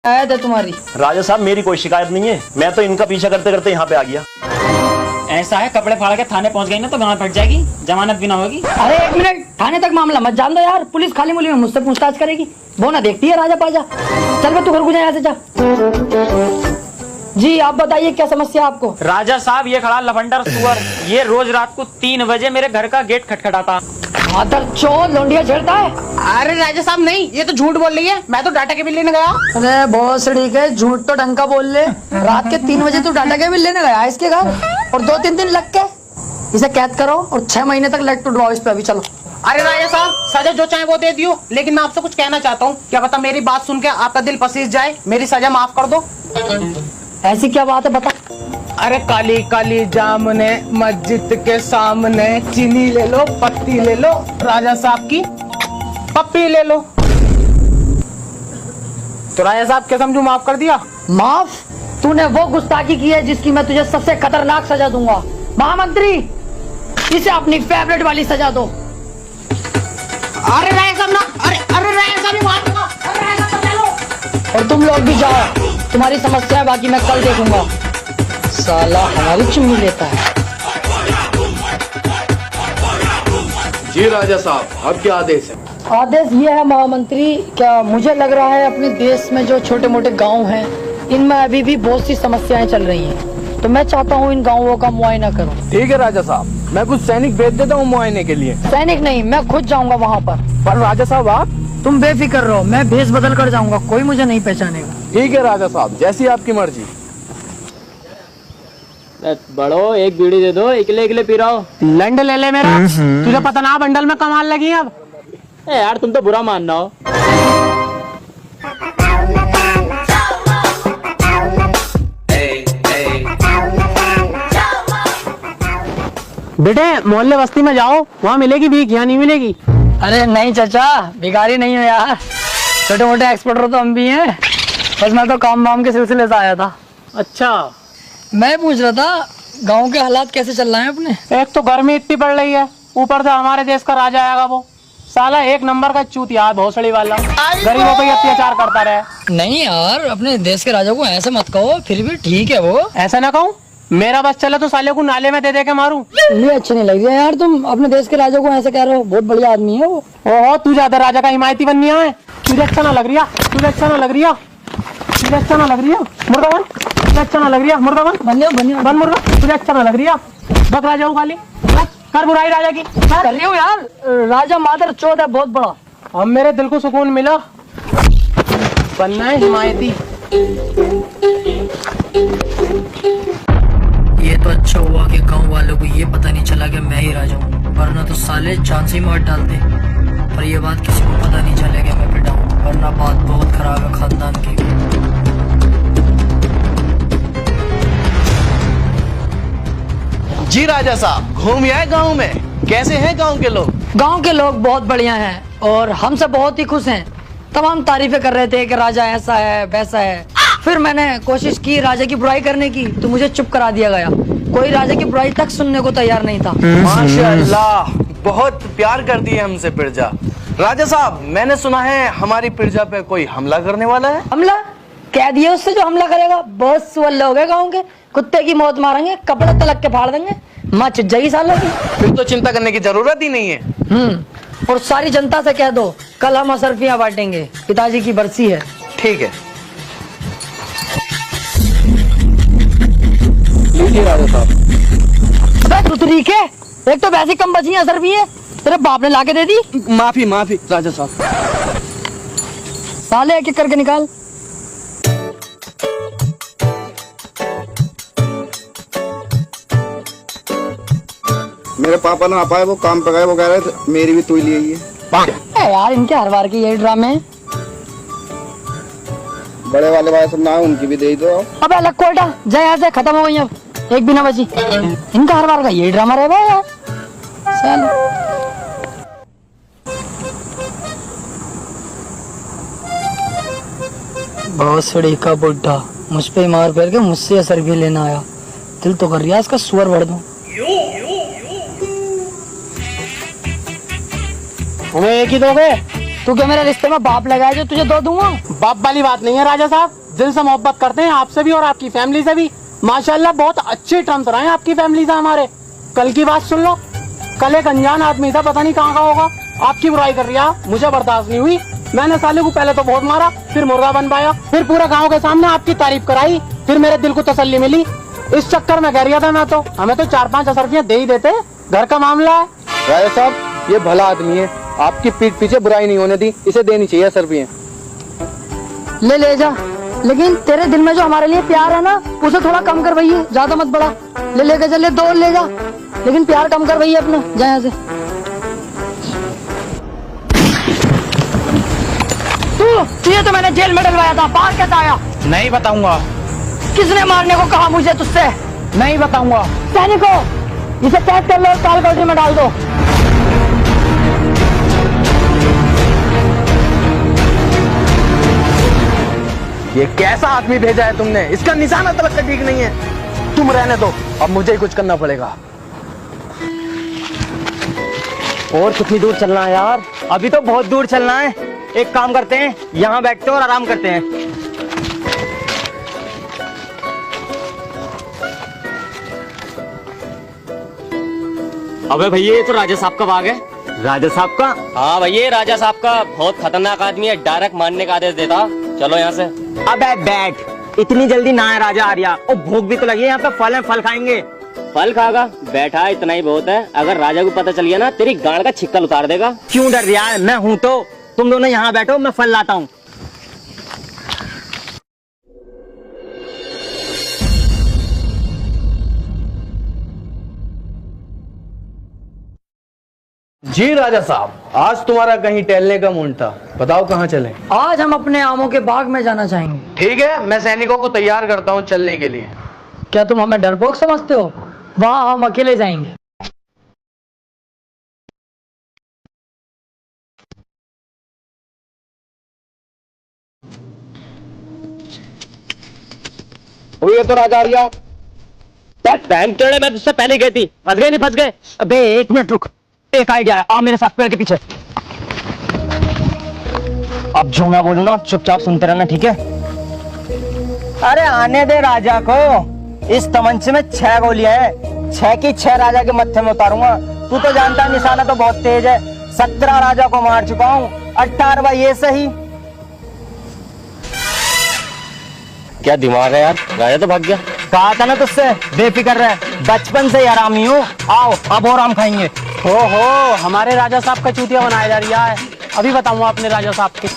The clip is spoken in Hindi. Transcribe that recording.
आया था तुम्हारी। राजा साहब मेरी कोई शिकायत नहीं है, मैं तो इनका पीछा करते करते यहाँ पे आ गया। ऐसा है, कपड़े फाड़ के थाने पहुंच गई ना तो वहाँ फट जाएगी, जमानत भी ना होगी। अरे एक मिनट, थाने तक मामला मत जान दो यार, पुलिस खाली मुली में मुझसे पूछताछ करेगी। वो ना देखती है राजा पाजा। चल बे तू घर को जा, यहाँ से जा। जी आप बताइए क्या समस्या आपको। राजा साहब ये खड़ा लफंडर सुअर, ये रोज रात को 3 बजे मेरे घर का गेट खटखटाता। आदर चोर लौंडिया छेड़ता है। अरे राजा साहब नहीं, ये तो झूठ बोल रही है, मैं तो डाटा केबल लेने गया। अरे बहुत सड़ी के झूठ तो ढंग का बोल ले। रात के 3 बजे तू डाटा केबल लेने गया इसके घर, और 2-3 दिन लग के इसे कैद करो और 6 महीने तक लेट टू ड्रॉ इस पे। अभी चलो। अरे राजा साहब सजा जो चाहे वो दे दियो, लेकिन मैं आपसे कुछ कहना चाहता हूँ। क्या पता मेरी बात सुन के आपका दिल पसीज जाए, मेरी सजा माफ कर दो। ऐसी क्या बात है बता। अरे काली काली जामुने मस्जिद के सामने, चीनी ले लो, पत्ती ले लो, राजा साहब की पप्पी ले लो। तो राजा साहब क्या समझू, माफ कर दिया? माफ? तूने वो गुस्ताखी की है जिसकी मैं तुझे सबसे खतरनाक सजा दूंगा। महामंत्री इसे अपनी फेवरेट वाली सजा दो। अरे राजा साहब ना, अरे अरे राजा साहब माफ करो, अरे राजा साहब चलो। और तुम लोग भी जाओ, तुम्हारी समस्या बाकी मैं कल देखूंगा। साला हमारी चुम्मी लेता है। जी राजा साहब, अब क्या आदेश है? आदेश ये है महामंत्री, क्या मुझे लग रहा है अपने देश में जो छोटे मोटे गांव हैं इनमें अभी भी बहुत सी समस्याएं चल रही हैं, तो मैं चाहता हूँ इन गाँवों का मुआयना करो। ठीक है राजा साहब, मैं कुछ सैनिक भेज देता हूँ मुआयने के लिए। सैनिक नहीं, मैं खुद जाऊंगा वहाँ पर राजा साहब आप? तुम बेफिक्र रहो, मैं भेष बदल कर जाऊंगा, कोई मुझे नहीं पहचानेगा। ठीक है राजा साहब, जैसी आपकी मर्जी। बड़ो एक बीड़ी दे दो, इकले इकले पी रहा हो। लंड ले ले मेरा, तुझे पता ना बंडल में कमाल लगी है अब। यार तुम तो बुरा मान रहा हो। बेटे मोहल्ले बस्ती में जाओ, वहाँ मिलेगी भीख, यहाँ नहीं मिलेगी। अरे नहीं चाचा, भिखारी नहीं हो यार, छोटे मोटे एक्सपोर्टर तो हम भी हैं। बस मैं तो काम वाम के सिलसिले से आया था। अच्छा, मैं पूछ रहा था गांव के हालात कैसे चल रहे हैं अपने। एक तो गर्मी इतनी पड़ रही है, ऊपर से हमारे देश का राजा आएगा, वो साला 1 नंबर का चूतिया, भोसड़ी वाला, गरीबों पे अत्याचार करता रहे। नहीं यार, अपने देश के राजा को ऐसे मत कहो, फिर भी ठीक है वो। ऐसा ना कहूँ, मेरा बस चले तो साले को नाले में दे दे के मारूं। ये अच्छी नहीं लग रही है यार, तुम अपने देश के राजा को ऐसे कह रहे हो, बहुत बढ़िया आदमी है वो। ओहो, तू ज्यादा राजा का हिमायती बननी है। तुझे अच्छा ना लग रही है, तुझे अच्छा ना लग रही है, तुझे अच्छा ना लग रही है, मुर्गा बन, तुझे अच्छा ना लग रही है, मुर्गा बन, बन मुर्गा, तुझे अच्छा ना लग रही है, बक राजा हूँ खाली, कर बुराई राजा की। कर रही हूँ यार, राजा मादर चौथ है बहुत बड़ा। अब मेरे दिल को सुकून मिला, बनना है हिमायती। ये तो अच्छा हुआ कि गांव वालों को ये पता नहीं चला कि मैं ही राजा हूँ, वरना तो साले जान से ही मार डालते। पर ये बात किसी को पता नहीं चलेगा मैं बेटा हूँ, वरना बात बहुत खराब है खानदान की। जी राजा साहब, घूम आए गाँव में, कैसे हैं गाँव के लोग? गांव के लोग बहुत बढ़िया हैं और हमसे बहुत ही खुश हैं। तमाम तारीफें कर रहे थे कि राजा ऐसा है वैसा है। फिर मैंने कोशिश की राजा की बुराई करने की, तो मुझे चुप करा दिया गया। कोई राजा की बुराई तक सुनने को तैयार नहीं था। माशाअल्लाह, बहुत प्यार करती है हमसे प्रजा। राजा साहब, मैंने सुना है हमारी प्रजा पे कोई हमला करने वाला है। हमला? कह दिए उससे जो हमला करेगा। बहुत सुअल्ले हो गए गाँव के, कुत्ते की मौत मारेंगे, कपड़े तलक के फाड़ देंगे, मच जाई सालों की। फिर तो चिंता करने की जरूरत ही नहीं है। और सारी जनता से कह दो कल हम असरफियां बांटेंगे, पिताजी की बरसी है। ठीक है। लीजिए राजा साहब। अबे तुतरीक है, एक तो वैसे कम बची असरफी है, तेरे बाप ने लाके दे दी। माफी माफी राजा साहब। साले एक एक करके निकाल। मेरे पापा ना आ पाए, वो काम पे गए, वो कह रहे थे मेरी भी तू ही लिए यार इनके हर बार के यही ड्रामे हैं। बड़े वाले भाई सब ना है, उनकी भी दे दो। अबे अलग कोटा जा, यहाँ से खत्म हो गई, अब एक भी ना बची। इनका हर बार का यही ड्रामा रहे भाई यार। साले बहुत सड़ी का बुढ़ा मुझ पे मार फेर के मुझसे असर भी लेना आया। दिल तो कर रहा है इसका सुअर भर दूं। तुम्हें एक ही दोगे? तू क्या मेरे रिश्ते में बाप लगाया जो तुझे दो दूंगा? बाप वाली बात नहीं है राजा साहब, दिल से मोहब्बत करते हैं आपसे भी और आपकी फैमिली से भी। माशाल्लाह बहुत अच्छे टर्म्स रहे हैं आपकी फैमिली से हमारे। कल की बात सुन लो, कल एक अनजान आदमी था, पता नहीं कहाँ का होगा, आपकी बुराई कर रहा, मुझे बर्दाश्त नहीं हुई। मैंने साले को पहले तो बहुत मारा, फिर मुर्गा बन पाया, फिर पूरे गांव के सामने आपकी तारीफ कराई, फिर मेरे दिल को तसल्ली मिली। इस चक्कर में कह रहा था मैं तो, हमें तो 4-5 असरफियाँ दे ही देते, घर का मामला है। राजा साहब ये भला आदमी है, आपकी पीठ पीछे बुराई नहीं होने दी, इसे देनी चाहिए सरफियाँ। ले जा, लेकिन तेरे दिल में जो हमारे लिए प्यार है ना, उसे थोड़ा कम कर भैया, ज्यादा मत बढ़ा। लेके चल, ले 2 ले जा, लेकिन प्यार कम कर भैया अपने, जा यहाँ से। तुझे तो मैंने जेल में डलवाया था, बाहर कैसे आया? नहीं बताऊंगा। किसने मारने को कहा मुझे तुझसे? नहीं बताऊंगा। सैनिकों, इसे कैद कर लो, काल कोठरी में डाल दो। ये कैसा आदमी भेजा है तुमने, इसका निशाना तलक का ठीक नहीं है। तुम रहने दो, अब मुझे ही कुछ करना पड़ेगा। और कितनी दूर चलना है यार? अभी तो बहुत दूर चलना है। एक काम करते हैं, यहाँ बैठते हैं और आराम करते हैं। अबे भैया ये तो राजा साहब का बाग है। राजा साहब का? हाँ भैया राजा साहब का बहुत खतरनाक आदमी है, डायरेक्ट मारने का आदेश देता। चलो यहाँ से। अबे बैठ, इतनी जल्दी ना है राजा आर्या, और भूख भी तो लगी है, यहाँ पे फल है, फल खाएंगे। फल खागा? बैठा इतना ही बहुत है, अगर राजा को पता चल गया ना तेरी गांड का छिक्कल उतार देगा। क्यों डर रहा है? मैं हूं तो। तुम दोनों यहाँ बैठो, मैं फल लाता हूँ। जी राजा साहब, आज तुम्हारा कहीं टहलने का मूड था, बताओ कहाँ चलें? आज हम अपने आमों के बाग में जाना चाहेंगे। ठीक है, मैं सैनिकों को तैयार करता हूँ चलने के लिए। क्या तुम हमें डरपोक समझते हो? वहाँ हम अकेले जाएंगे। ये तो राजा आर्या। बैंक चढ़े, मैं तुझसे पहले गई थी। फंस गए नहीं फंस गए? अबे 1 मिनट रुक, एक आइडिया है, आ मेरे साथ पेड़ के पीछे। अब जो मैं बोलूंगा चुपचाप सुनते रहना, ठीक है? अरे आने दे राजा को, इस तमंचे में 6 गोलियां हैं, 6 की 6 राजा के मत्थे में उतारूंगा। तू तो जानता है निशाना तो बहुत तेज है, 17 राजा को मार चुका हूँ, 18वां ये सही। क्या दिमाग है यार, राजा तो भाग गया। कहा था ना तुझसे, बेफिक्र रह, बचपन से आरामी हूँ। आओ अब और आम खाएंगे। हो हमारे राजा साहब का चूतिया बनाया जा रहा है, अभी बताऊंगा अपने राजा साहब के।